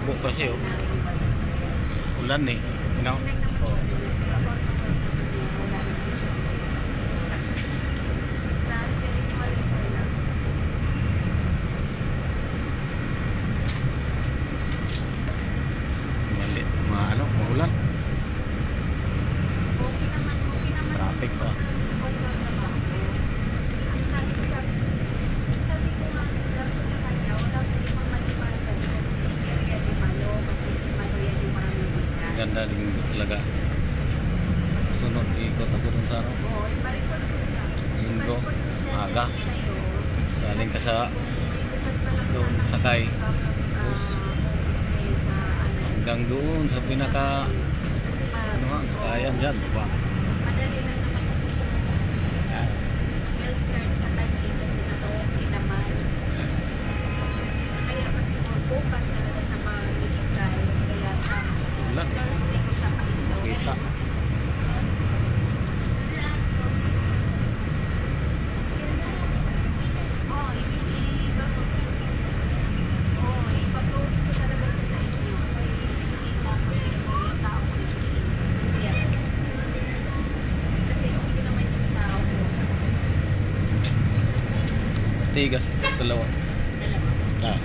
Malabo kasi oh. Ulan eh. You know? Maulan. Traffic pa. Ganda din talaga. Sunod ikot ako dun sa ano. Linggo, aga. Galing ka sa doon, sakay. Tapos hanggang doon sa pinaka ano nga, sakayan dyan, baba. Madali lang naman kasi health card sa kanya kasi naka-okay naman. Kaya kasi bukas talaga siya mag-medical. Kaya sa Thursday ko siya pa-ito. Kita. Ipag-uwis ko talaga siya sa inyo kasi hindi ko ako yung tao ko is kasi okay naman yung tao ko. Tigas, dalawa. Ah.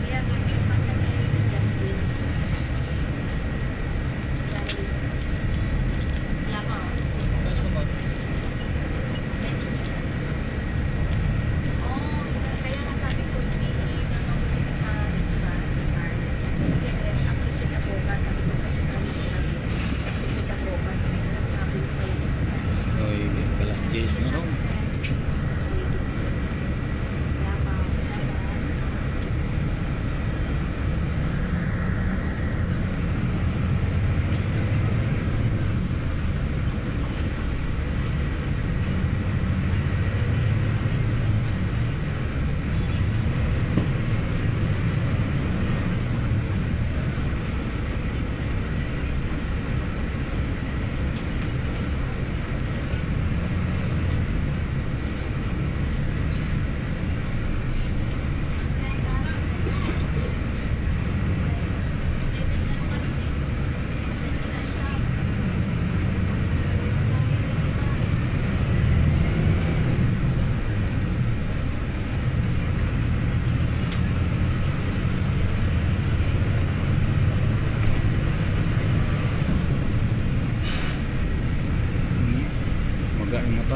Kaya magdala si Justin. Wala pa ako. Kaya nga sabi ko, pili na lang sa Richmond. Activity na bukas. Sabi ko kasi sa activity na bukas. Kasi sabi ko kayo Richmond. Oy, balas 10 na ron.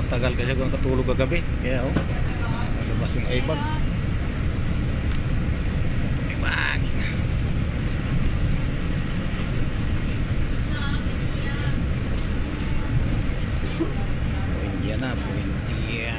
Tagal kasi ako nakatulog kagabi. Kaya oh, labas yung iPad. Iman. Buendia na, buendia.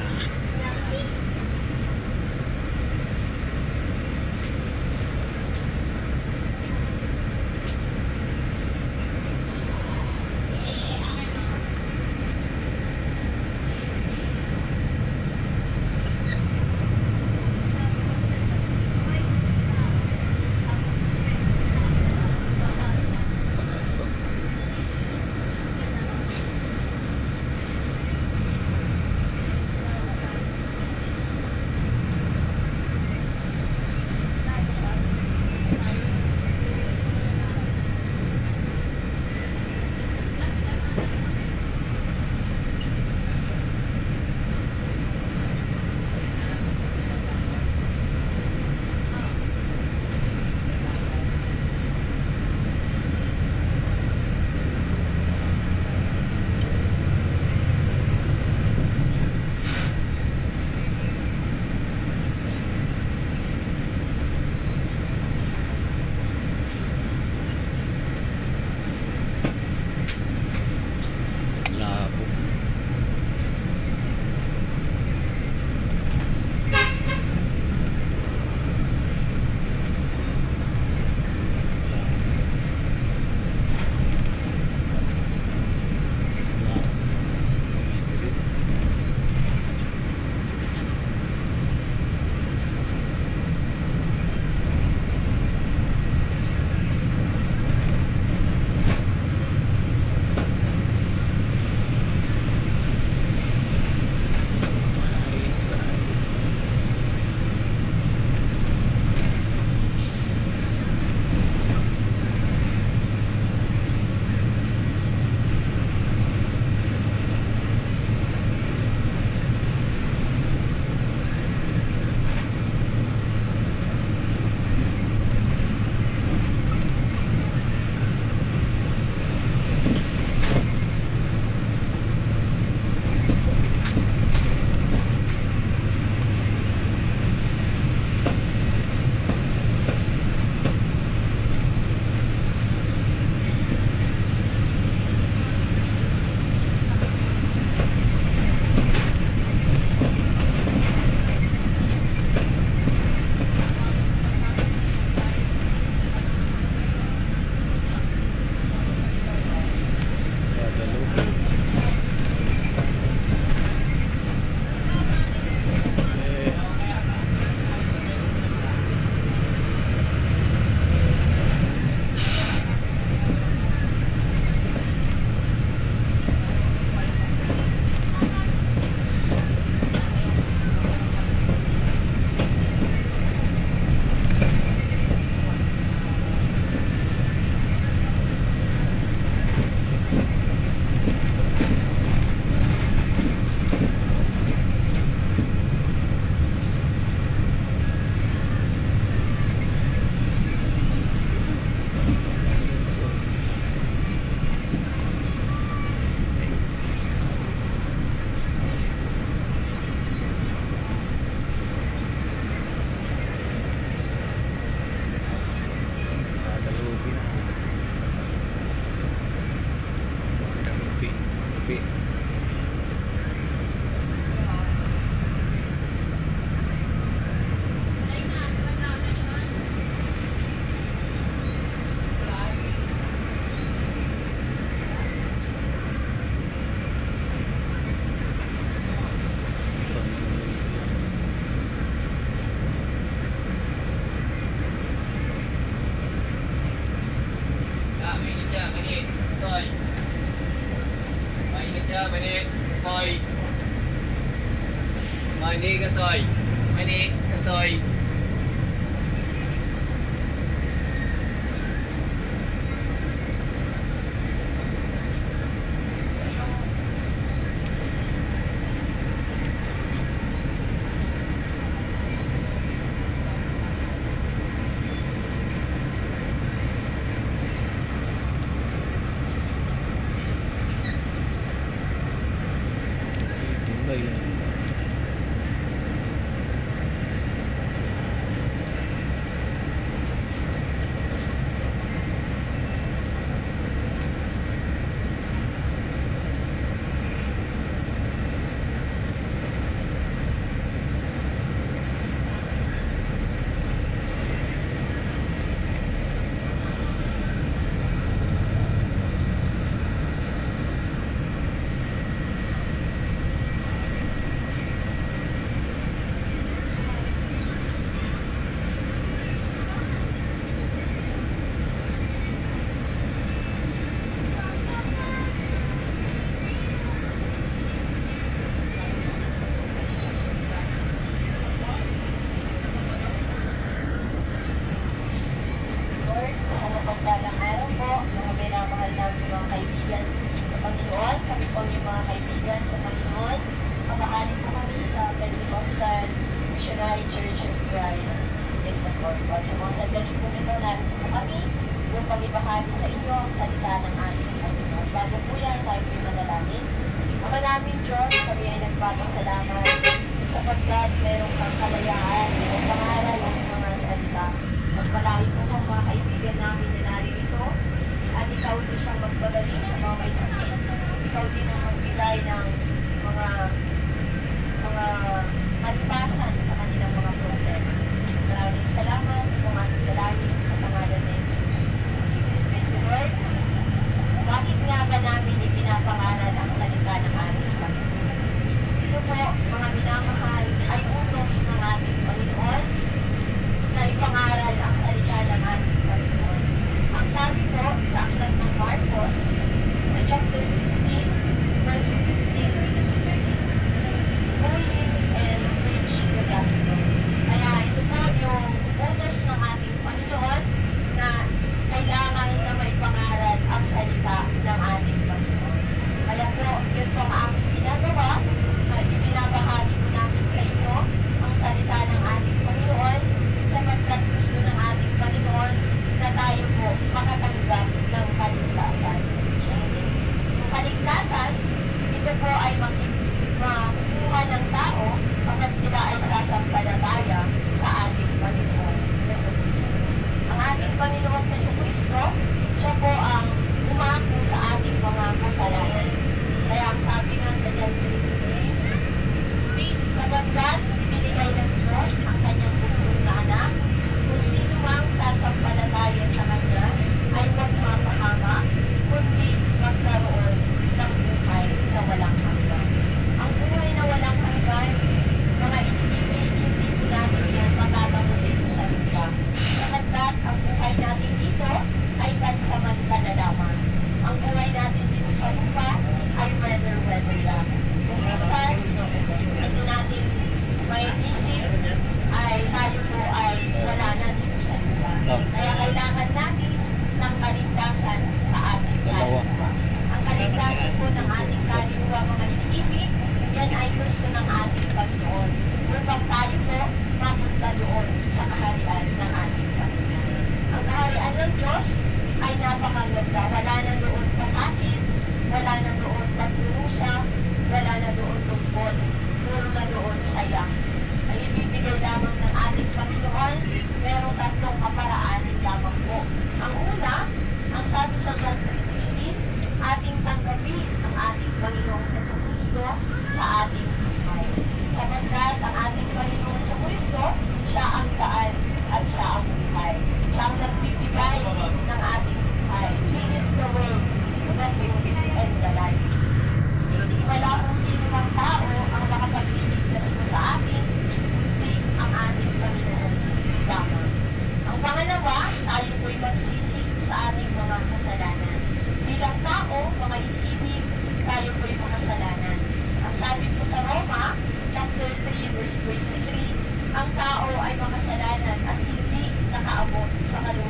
Mani kasoy. Mani kasoy. Timbay lang. Lord, sa mapagpalang araw po, mga minamahal namin mga kaibigan sa Panginoon, kami po yung mga kaibigan sa Panginoon, samahanin po kami sa Pentecostal Missionary Church of Christ in the Corpus. Sa mga sandali po nito, natin po kami upang ibahagi sa inyo ang salita ng ating Panginoon. Bago po yan, tayo po yung manalangin. Ama namin Diyos, kami ay nagpapasalamat sapagkat merong kang kalayaan, merong pangaral ang mga salita. Magpalain po ang mga kaibigan namin na naririto at ikaw din siyang magpagaling sa mga may sakit. Ikaw din ang magbigay ng mga malipasan sa kanilang mga problema. Maraming salamat kung ating dalangin sa pangalan ni Jesus. Praise the Lord. Bakit nga ba namin ipinapangalan ang salita ng aming Panginoon? Ito po, mga minamahal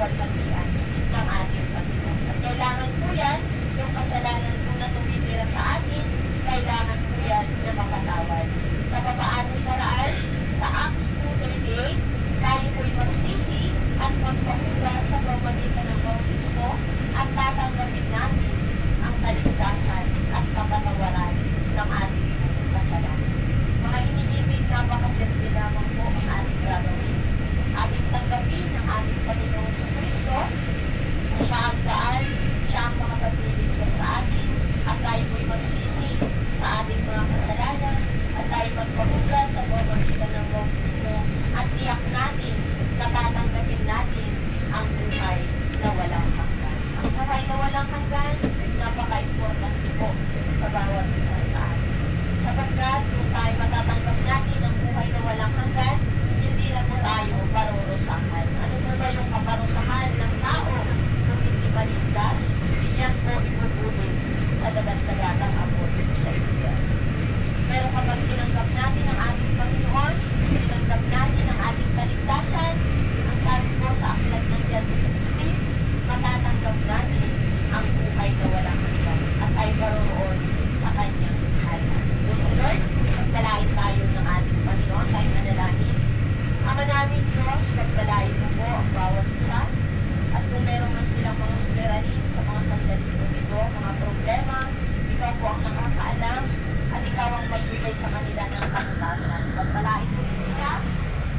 bawal lang